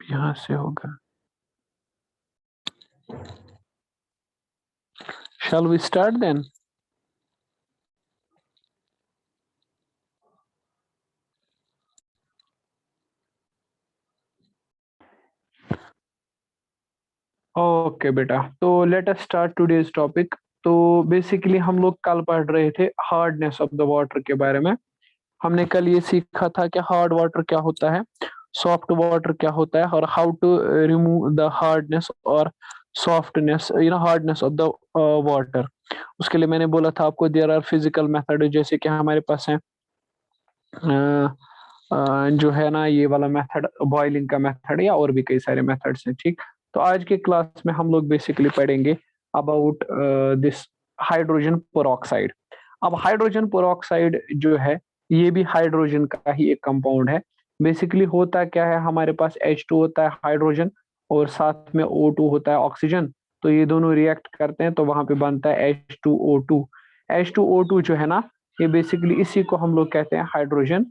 यहाँ से होगा। Shall we start then? Okay बेटा, तो let us start today's topic. तो बेसिकली हम लोग कल पढ़ रहे थे हार्डनेस ऑफ द वाटर के बारे में। हमने कल ये सीखा था कि हार्ड वाटर क्या होता है, सॉफ्ट वाटर क्या होता है, और how to remove the hardness और softness, hardness of the water. उसके लिए मैंने बोला था आपको देयर आर फिजिकल मेथड, जैसे कि हमारे पास है जो है ना ये वाला मेथड, बॉइलिंग का मेथड, या और भी कई सारे मेथड्स हैं। ठीक, तो आज के क्लास में हम लोग बेसिकली पढ़ेंगे अबाउट दिस हाइड्रोजन पेरोक्साइड। अब हाइड्रोजन पेरोक्साइड जो है, ये भी हाइड्रोजन का ही एक कंपाउंड है। बेसिकली होता क्या है, हमारे पास H2 होता है हाइड्रोजन, और साथ में O2 होता है ऑक्सीजन। तो ये दोनों रिएक्ट करते हैं तो वहां पे बनता है H2O2। H2O2 जो है ना, ये बेसिकली इसी को हम लोग कहते हैं hydrogen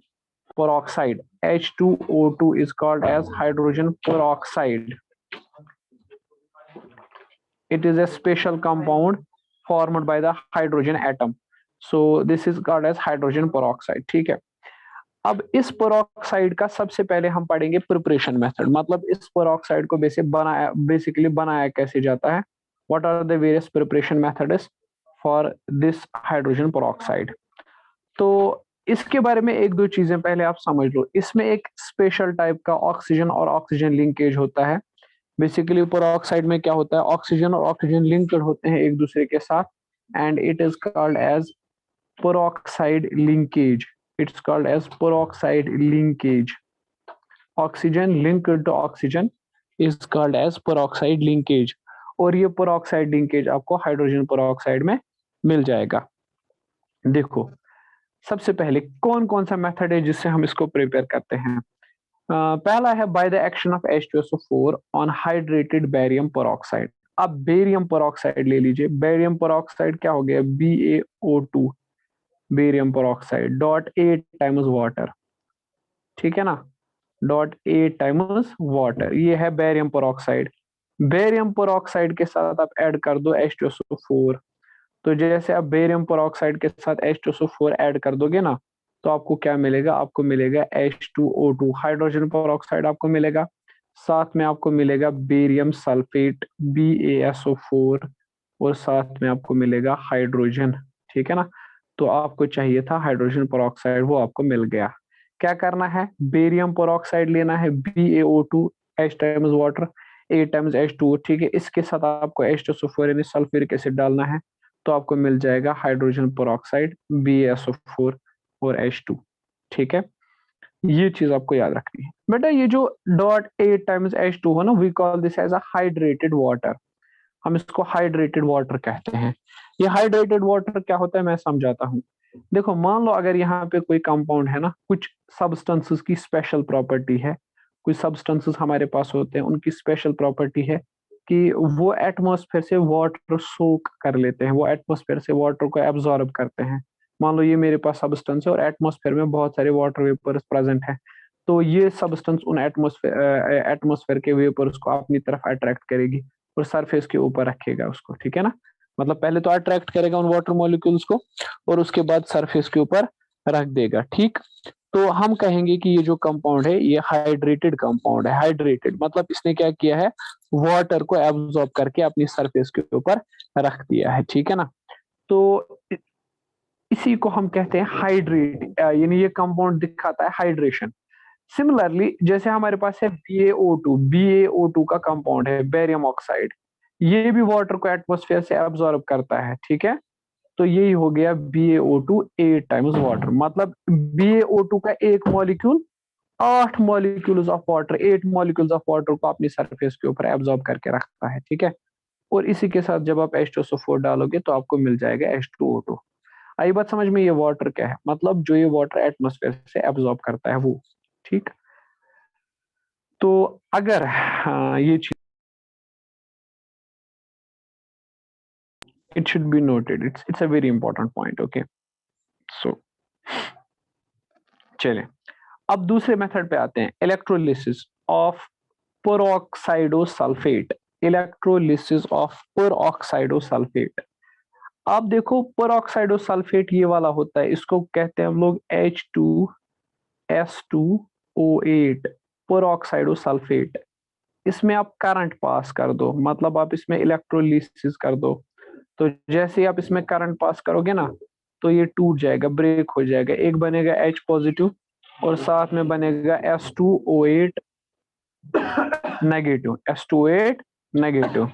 peroxide. H2O2 is called as hydrogen peroxide. It is a special compound formed by the hydrogen atom. So this is called as hydrogen peroxide. ठीक है। अब इस पेरोक्साइड का सबसे पहले हम पढ़ेंगे प्रिपरेशन मेथड, मतलब इस पेरोक्साइड को बेसिकली बनाया कैसे जाता है। What are the various preparation methods for this hydrogen peroxide. तो इसके बारे में एक दो चीजें पहले आप समझ लो। इसमें एक स्पेशल टाइप का ऑक्सीजन और ऑक्सीजन लिंकेज होता है। बेसिकली पेरोक्साइड में क्या होता है, ऑक्सीजन और ऑक्सीजन लिंक्ड होते हैं एक दूसरे के साथ, and it is called as peroxide linkage. It's called as peroxide linkage. Oxygen linked to oxygen is called as peroxide linkage. और ये peroxide linkage आपको हाइड्रोजन peroxide में मिल जाएगा। देखो, सबसे पहले कौन कौन सा मेथड है जिससे हम इसको प्रिपेयर करते हैं। पहला है by the action of H2SO4 on hydrated barium peroxide. अब बेरियम पेरोक्साइड ले लीजिए, बेरियम पेरोक्साइड क्या हो गया, BaO2, barium peroxide dot 8 times water. ठीक है ना, डॉट 8 टाइम्स वाटर, ये है बेरियम पेरोक्साइड। बेरियम पेरोक्साइड के साथ आप ऐड कर दो H2SO4। तो जैसे आप बेरियम पेरोक्साइड के साथ H2SO4 ऐड कर दोगे ना, तो आपको क्या मिलेगा, आपको मिलेगा H2O2 हाइड्रोजन पेरोक्साइड आपको मिलेगा। साथ में आपको मिलेगा बेरियम सल्फेट BaSO4, और साथ में आपको मिलेगा हाइड्रोजन। ठीक है ना, तो आपको चाहिए था हाइड्रोजन पेरोक्साइड, वो आपको मिल गया। क्या करना है, बेरियम पेरोक्साइड लेना है, BaO2, H times water, 8 times H2O। ठीक है, इसके साथ आपको H2SO4 यानी सल्फ्यूरिक एसिड डालना है, तो आपको मिल जाएगा हाइड्रोजन पेरोक्साइड BaSO4 और H2। ठीक है, ये चीज आपको याद रखनी है बेटा। ये जो डॉट 8 टाइम्स H2 हो ना, we call this as a hydrated water. हम इसको हाइड्रेटेड वाटर कहते हैं। ये हाइड्रेटेड वाटर क्या होता है मैं समझाता हूँ। देखो, मान लो अगर यहाँ पे कोई कंपाउंड है ना, कुछ सब्सटेंसेस की स्पेशल प्रॉपर्टी है। कुछ सब्सटेंसेस हमारे पास होते हैं, उनकी स्पेशल प्रॉपर्टी है कि वो एटमॉस्फेयर से वाटर सोक कर लेते हैं, वो एटमॉस्फेयर से वाटर को एब्जॉर्ब करते हैं। मान लो ये मेरे पास सब्सटेंस है और एटमॉस्फेयर में बहुत सारे वाटर वेपर्स प्रेजेंट हैं। तो ये सब्सटेंस उन एटमॉस्फेयर के वेपर्स को अपनी तरफ अट्रैक्ट करेगी और सरफेस के ऊपर रखेगा उसको। ठीक है ना, मतलब पहले तो अट्रैक्ट करेगा उन वाटर मॉलिक्यूल्स को, और उसके बाद सरफेस के ऊपर रख देगा। ठीक, तो हम कहेंगे कि ये जो कंपाउंड है ये हाइड्रेटेड कंपाउंड है। हाइड्रेटेड मतलब इसने क्या किया है, वाटर को एब्जॉर्ब करके अपनी सरफेस के ऊपर रख दिया है। ठीक है ना, तो इसी को हम कहते हैं हाइड्रेट, यानी ये कंपाउंड दिखाता है हाइड्रेशन। सिमिलरली जैसे हमारे पास है BaO2 का कंपाउंड है बेरियम ऑक्साइड, ये भी वाटर को एटमॉस्फेयर से एब्जॉर्ब करता है। ठीक है, तो यही हो गया BaO2 8 टाइम्स वाटर, मतलब BaO2 का एक molecule 8 molecules of water, 8 molecules of water को अपनी सरफेस के ऊपर एब्जॉर्ब करके रखता है। ठीक है, और इसी के साथ जब आप H2SO4 डालोगे तो आपको मिल जाएगा H2O2। आई बात समझ में, ये वाटर क्या है, मतलब जो ये वाटर एटमॉस्फेयर से एब्जॉर्ब करता है वो। ठीक, तो अगर हाँ, ये चीज it should be noted, it's a very important point. Okay, so चले अब दूसरे मेथड पे आते हैं, electrolysis of peroxidosulfate, electrolysis of peroxidosulfate। आप देखो peroxidosulfate ये वाला होता है, इसको कहते हैं हम लोग H2S2O8 peroxidosulfate। इसमें आप करंट पास कर दो, मतलब आप इसमें इलेक्ट्रोलिसिस कर दो, तो जैसे ही आप इसमें करंट पास करोगे ना, तो ये टूट जाएगा, ब्रेक हो जाएगा, एक बनेगा H पॉजिटिव और साथ में बनेगा S2O8 नेगेटिव, S2O8 नेगेटिव।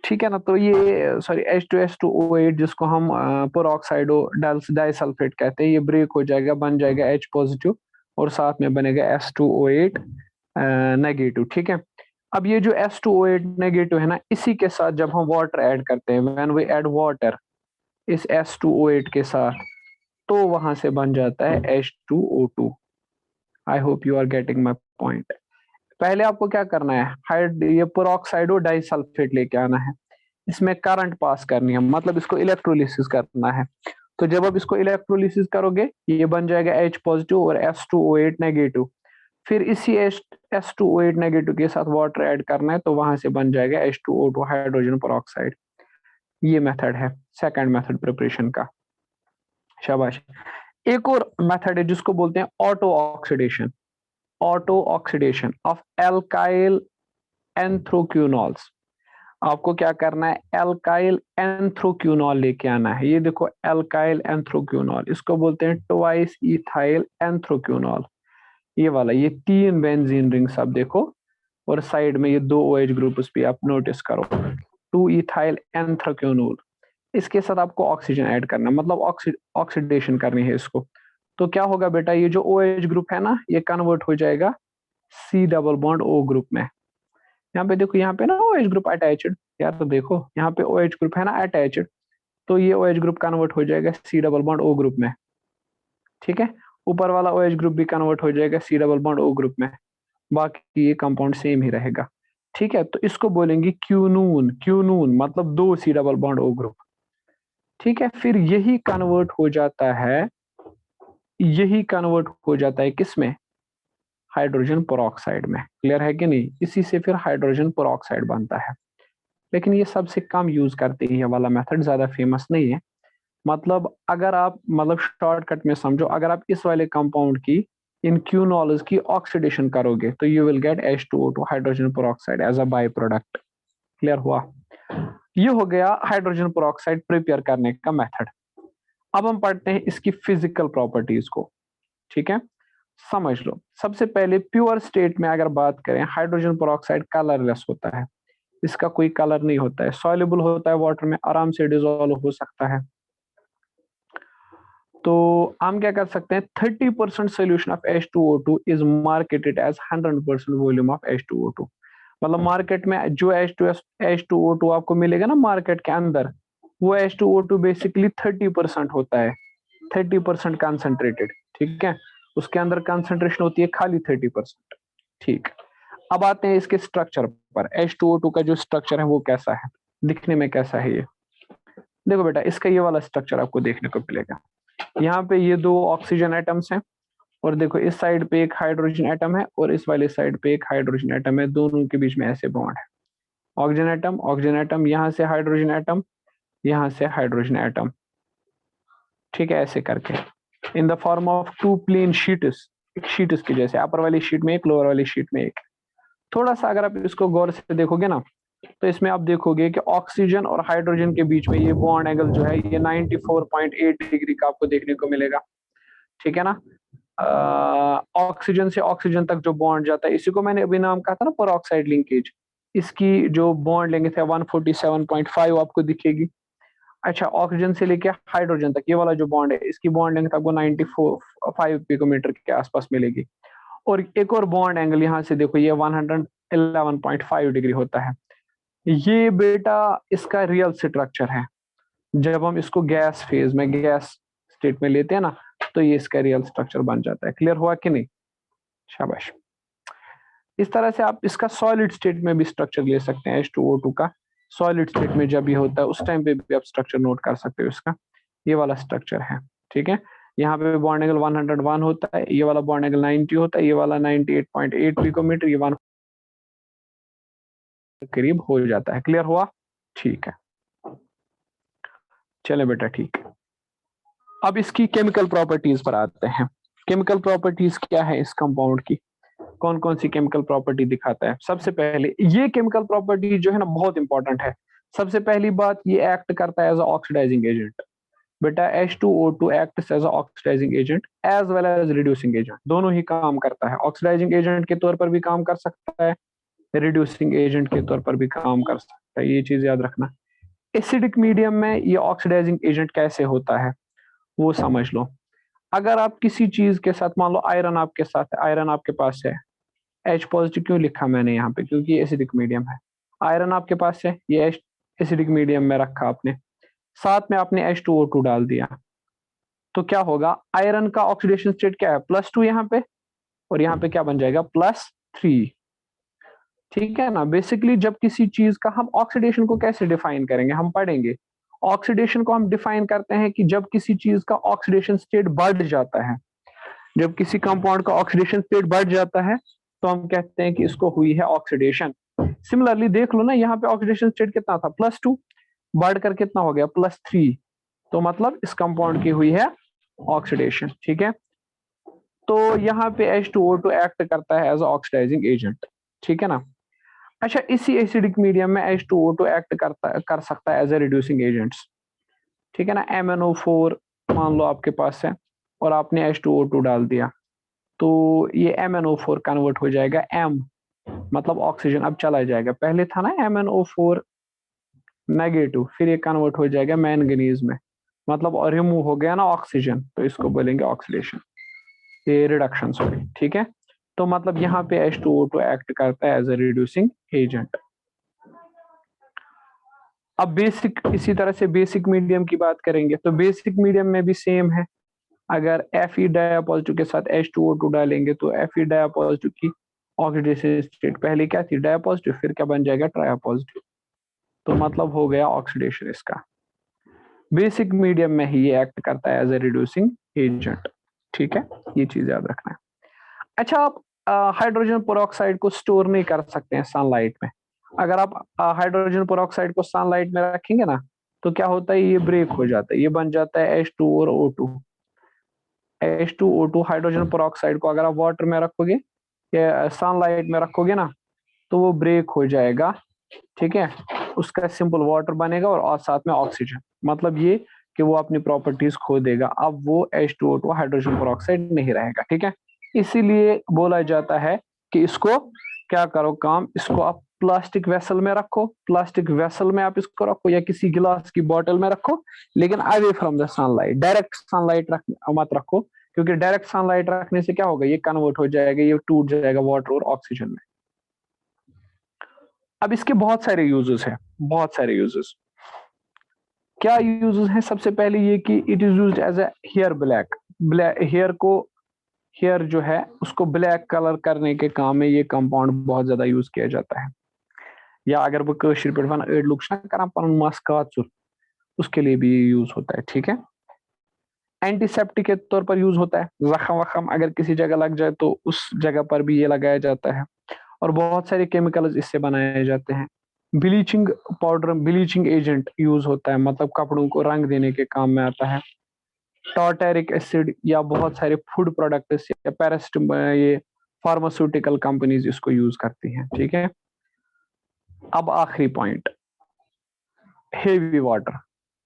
ठीक है ना, तो ये सॉरी H2S2O8 जिसको हम पेरोक्साइडो डाइसल्फेट कहते हैं, ये ब्रेक हो जाएगा, बन जाएगा H पॉजिटिव और साथ में बनेगा S2O8 नेगेटिव। ठीक है, अब ये जो S2O8 नेगेटिव है ना, इसी के साथ जब हम वाटर ऐड करते हैं, व्हेन वी ऐड वाटर इस S2O8 के साथ, तो वहां से बन जाता है H2O2। I hope you are getting my point. पहले आपको क्या करना है, हाइड ये पेरोक्साइडो डाइसल्फेट लेके आना है, इसमें करंट पास करनी है, मतलब इसको इलेक्ट्रोलिसिस करना है। तो जब आप इसको इलेक्ट्रोलिसिस करोगे, ये बन जाएगा H पॉजिटिव और S2O8 नेगेटिव। फिर इसी S2O8 नेगेटिव के साथ वाटर ऐड करना है, तो वहां से बन जाएगा H2O2 हाइड्रोजन पेरोक्साइड। ये मेथड है सेकंड मेथड प्रिपरेशन का। शाबाश। एक और मेथड है जिसको बोलते हैं auto oxidation, auto oxidation of alkyl anthraquinols. आपको क्या करना है, एल्काइल एंथ्रोक्यूनॉल लेके आना है। ये देखो एल्काइल एंथ्रोक्यूनॉल, इसको बोलते हैं ट्वाइस इथाइल एंथ्रोक्यूनॉल। ये वाला, ये 3 बेंजीन रिंग्स आप देखो, और साइड में ये 2 OH ग्रुप भी आप नोटिस करो, 2 इथाइल एंथ्रोक्यूनोल। इसके साथ आपको ऑक्सीजन ऐड करना, मतलब ऑक्सीडेशन करनी है इसको। तो क्या होगा बेटा, ये जो OH ग्रुप है ना, ये कन्वर्ट हो जाएगा C double bond O group में। यहाँ पे देखो, यहाँ पे ना OH ग्रुप अटैच्ड, यार तो देखो यहाँ पे OH ग्रुप है ना अटैच्ड, तो ये OH ग्रुप कन्वर्ट हो जाएगा C double bond O group में। ठीक है, ऊपर वाला OH ग्रुप भी कन्वर्ट हो जाएगा C double bond O group में, बाकी ये कंपाउंड सेम ही रहेगा। ठीक है, तो इसको बोलेंगे क्यूनून, क्यूनून मतलब 2 C double bond O group. ठीक है, फिर यही कन्वर्ट हो जाता है किसमें, हाइड्रोजन पेरोक्साइड में। क्लियर है कि नहीं, इसी से फिर हाइड्रोजन पेरोक्साइड बनता है। लेकिन ये सबसे कम यूज करते हैं, ये वाला मेथड ज्यादा फेमस नहीं है। मतलब अगर आप, मतलब शॉर्टकट में समझो, अगर आप इस वाले कंपाउंड की, इन क्यूनॉल्स की ऑक्सीडेशन करोगे, तो you will get H2O2 hydrogen peroxide as a by product. Clear हुआ, ये हो गया हाइड्रोजन पेरोक्साइड प्रिपेयर करने का मेथड। अब हम पढ़ते हैं इसकी फिजिकल प्रॉपर्टीज को। ठीक है, समझ लो। सबसे पहले प्योर स्टेट में अगर बात करें, हाइड्रोजन पेरोक्साइड कलरलेस होता है, इसका कोई कलर नहीं होता है, सॉल्युबल होता है वाटर में, आराम से डिसॉल्व हो सकता है। तो हम क्या कर सकते हैं, 30% solution of H2O2 is marketed as 100% volume of H2O2। मतलब मार्केट में जो H2O2 आपको मिलेगा ना मार्केट के अंदर, वो H2O2 बेसिकली 30% होता है, 30% कंसंट्रेटेड। ठीक है, उसके अंदर कंसंट्रेशन होती है खाली 30%। ठीक, अब आते हैं इसके स्ट्रक्चर पर। H2O2 का जो स्ट्रक्चर है वो कैसा है, दिखने में कैसा है ये। देखो बेटा, इसका ये वाला स्ट्रक्चर आपको देखने को मिलेगा। यहाँ पे ये 2 ऑक्सीजन एटम्स हैं, और देखो इस साइड पे एक हाइड्रोजन एटम है और इस वाले साइड पे एक हाइड्रोजन एटम है, दोनों के बीच में ऐसे बॉन्ड है। ऑक्सीजन एटम, यहाँ से हाइड्रोजन एटम, यहाँ से हाइड्रोजन एटम। ठीक है, ऐसे करके in the form of 2 plain sheets, एक शीट्स के जैसे, अपर वाली शीट में एक, लोअर वाली शीट में एक। थोड़ा सा अगर आप इसको गौर से देखोगे ना, तो इसमें आप देखोगे कि ऑक्सीजन और हाइड्रोजन के बीच में ये बॉन्ड एंगल जो है, ये 94.8 डिग्री का आपको देखने को मिलेगा। ठीक है ना, ऑक्सीजन से ऑक्सीजन तक जो बॉन्ड जाता है, इसी को मैंने अभी नाम कहा था ना पेरोक्साइड लिंकेज, इसकी जो बॉन्ड लेंथ है 147.5 आपको दिखेगी। अच्छा, ऑक्सीजन से लेके हाइड्रोजन तक ये वाला जो बॉन्ड है, इसकी बॉन्ड लेंथ आपको 94.5 पिकोमीटर के आसपास मिलेगी। और एक और बॉन्ड एंगल यहाँ से देखो, ये 111.5 डिग्री होता है। ये बेटा इसका रियल स्ट्रक्चर है। जब हम इसको गैस फेज में, गैस स्टेट में लेते हैं ना, तो ये इसका रियल स्ट्रक्चर बन जाता है। क्लियर हुआ कि नहीं, शाबाश। इस तरह से आप इसका सॉलिड स्टेट में भी स्ट्रक्चर ले सकते हैं। H2O2 का सॉलिड स्टेट में जब ये होता है उस टाइम पे भी आप स्ट्रक्चर नोट कर सकते हो इसका। ये वाला स्ट्रक्चर है, ठीक है। यहाँ पे बॉन्ड एंगल 101 होता है, ये वाला बॉन्ड एंगल 90 होता है, ये वाला 98.8 पिकोमीटर, ये 1 करीब हो जाता है। क्लियर हुआ? ठीक है, चले बेटा, ठीक है। अब इसकी केमिकल प्रॉपर्टीज पर आते हैं। केमिकल प्रॉपर्टीज क्या है इस कंपाउंड की, कौन कौन सी केमिकल प्रॉपर्टी दिखाता है? सबसे पहले ये केमिकल प्रॉपर्टी जो है ना बहुत इंपॉर्टेंट है। सबसे पहली बात, ये एक्ट करता है एज ऑक्सीडाइजिंग एजेंट। बेटा H2O2 acts as oxidising agent as well as reducing agent, दोनों ही काम करता है। ऑक्सीडाइजिंग एजेंट के तौर पर भी काम कर सकता है, रिड्यूसिंग एजेंट के तौर पर भी काम कर सकता है, ये चीज याद रखना। एसिडिक मीडियम में ये ऑक्सीडाइजिंग एजेंट कैसे होता है वो समझ लो। अगर आप किसी चीज के साथ, मान लो आयरन आपके साथ है, आयरन आपके पास है, H पॉजिटिव क्यों लिखा मैंने यहाँ पे, क्योंकि ये एसिडिक मीडियम है। आयरन आपके पास है, ये एसिडिक मीडियम में रखा आपने, साथ में आपने H2O2 डाल दिया, तो क्या होगा? आयरन का ऑक्सीडेशन स्टेट क्या है? +2 यहाँ पे, और यहाँ पे क्या बन जाएगा? +3। ठीक है ना। बेसिकली जब किसी चीज का हम ऑक्सीडेशन को कैसे डिफाइन करेंगे, हम पढ़ेंगे। ऑक्सीडेशन को हम डिफाइन करते हैं कि जब किसी चीज का ऑक्सीडेशन स्टेट बढ़ जाता है, जब किसी कंपाउंड का ऑक्सीडेशन स्टेट बढ़ जाता है तो हम कहते हैं कि इसको हुई है ऑक्सीडेशन। सिमिलरली देख लो ना, यहाँ पे ऑक्सीडेशन स्टेट कितना था? +2, बढ़कर कितना हो गया? +3। तो मतलब इस कंपाउंड की हुई है ऑक्सीडेशन, ठीक है। तो यहाँ पे H2O2 एक्ट करता है एज ऑक्सीडाइजिंग एजेंट, ठीक है ना। अच्छा, इसी एसिडिक मीडियम में H2O2 एक्ट कर सकता है एज ए रिड्यूसिंग एजेंट्स, ठीक है ना। MnO4 मान लो आपके पास है और आपने H2O2 डाल दिया, तो ये MnO4 कन्वर्ट हो जाएगा M, मतलब ऑक्सीजन अब चला जाएगा। पहले था ना MnO4 नेगेटिव, फिर ये कन्वर्ट हो जाएगा मैंगनीज में, मतलब और रिमूव हो गया ना ऑक्सीजन, तो इसको बोलेंगे ऑक्सीडेशन, ये रिडक्शन, सॉरी, ठीक है। तो मतलब यहाँ पे H2O2 एक्ट करता है एज ए रिड्यूसिंग एजेंट। अब बेसिक, इसी तरह से बेसिक मीडियम की बात करेंगे तो बेसिक मीडियम में भी सेम है। अगर Fe डायापॉजिटिव के साथ H2O2 डालेंगे तो Fe डायापॉजिटिव की ऑक्सीडेशन स्टेट पहले क्या थी? डायापॉजिटिव, फिर क्या बन जाएगा? ट्रायापॉजिटिव, तो मतलब हो गया ऑक्सीडेशन इसका। बेसिक मीडियम में ही ये एक्ट करता है एज ए रिड्यूसिंग एजेंट, ठीक है, ये चीज याद रखना है। अच्छा, आप हाइड्रोजन पेरोक्साइड को स्टोर नहीं कर सकते हैं सनलाइट में। अगर आप हाइड्रोजन पेरोक्साइड को सनलाइट में रखेंगे ना तो क्या होता है? ये ब्रेक हो जाता है, ये बन जाता है H2 और O2। H2O2 हाइड्रोजन पेरोक्साइड को अगर आप वाटर में रखोगे या सनलाइट में रखोगे ना तो वो ब्रेक हो जाएगा, ठीक है। उसका सिंपल वाटर बनेगा और साथ में ऑक्सीजन, मतलब ये कि वो अपनी प्रॉपर्टीज खो देगा। अब वो H2O2 हाइड्रोजन पेरोक्साइड नहीं रहेगा, ठीक है। इसीलिए बोला जाता है कि इसको क्या करो काम, इसको आप प्लास्टिक वेसल में रखो, प्लास्टिक वेसल में आप इसको रखो या किसी गिलास की बोतल में रखो, लेकिन away from the sunlight. Direct sunlight मत रखो, क्योंकि डायरेक्ट सनलाइट रखने से क्या होगा? ये कन्वर्ट हो जाएगा, ये टूट जाएगा वाटर और ऑक्सीजन में। अब इसके बहुत सारे यूजेस हैं, बहुत सारे यूजेस। क्या यूजेस हैं? सबसे पहले ये कि it is used as a hair black, hair को, हेयर जो है उसको ब्लैक कलर करने के काम में ये कंपाउंड बहुत ज्यादा यूज किया जाता है। या अगर वो कशीर पे वन एड लुक करान पन मस काचुर, उसके लिए भी यूज होता है, ठीक है। एंटीसेप्टिक के तौर पर यूज होता है, जख्म वखम अगर किसी जगह लग जाए तो उस जगह पर भी ये लगाया जाता है। और बहुत सारे केमिकल्स इससे बनाए जाते हैं। Bleaching powder, bleaching agent use होता है, मतलब कपड़ों को रंग देने के काम में आता है। टार्टेरिक एसिड या बहुत सारे फूड प्रोडक्ट्स या ये फार्मास्यूटिकल कंपनीज इसको यूज करती हैं, ठीक है। अब आखिरी पॉइंट, हेवी वाटर।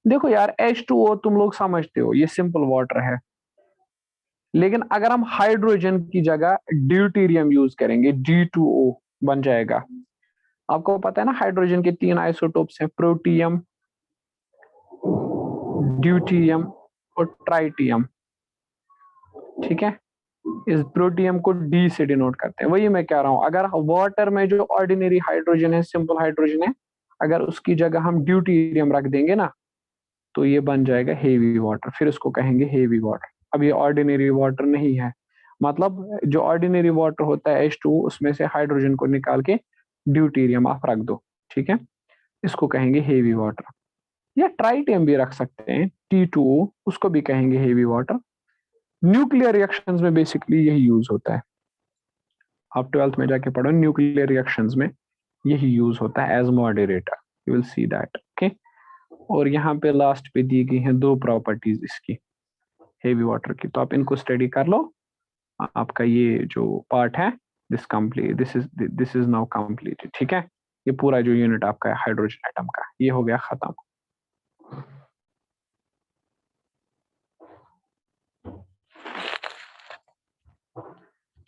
देखो यार, H2O तुम लोग समझते हो ये सिंपल वाटर है, लेकिन अगर हम हाइड्रोजन की जगह ड्यूटीरियम यूज करेंगे D2O बन जाएगा। आपको पता है ना हाइड्रोजन के 3 आइसोटोप्स हैं, प्रोटियम, ड्यूटीरियम और ट्राइटियम, ठीक है। इस प्रोटियम को D से डिनोट करते हैं। वही मैं कह रहा हूं, अगर वाटर में जो ऑर्डिनरी हाइड्रोजन है, सिंपल हाइड्रोजन है, अगर उसकी जगह हम ड्यूटीरियम रख देंगे ना तो ये बन जाएगा हेवी वाटर, फिर इसको कहेंगे हेवी वाटर। अब ये ऑर्डिनरी वाटर नहीं है, मतलब जो ऑर्डिनरी वाटर होता है H2, उसमें से हाइड्रोजन को निकाल के ड्यूटेरियम आप रख दो, ठीक है, इसको कहेंगे हेवी वाटर। या ट्राइटियम भी रख सकते हैं, T2O, उसको भी कहेंगे हेवी वाटर। न्यूक्लियर रिएक्शंस में बेसिकली यही यूज होता है, आप 12th में जाके पढ़ो, न्यूक्लियर रिएक्शंस में यही यूज होता है as moderator, you will see that, okay. और यहाँ पे लास्ट पे दी गई हैं दो प्रॉपर्टीज इसकी हेवी वाटर की, तो आप इनको स्टडी कर लो। आपका ये जो पार्ट है दिस इज नाउ कंप्लीटेड, ठीक है। ये पूरा जो यूनिट आपका है हाइड्रोजन एटम का, ये हो गया खत्म।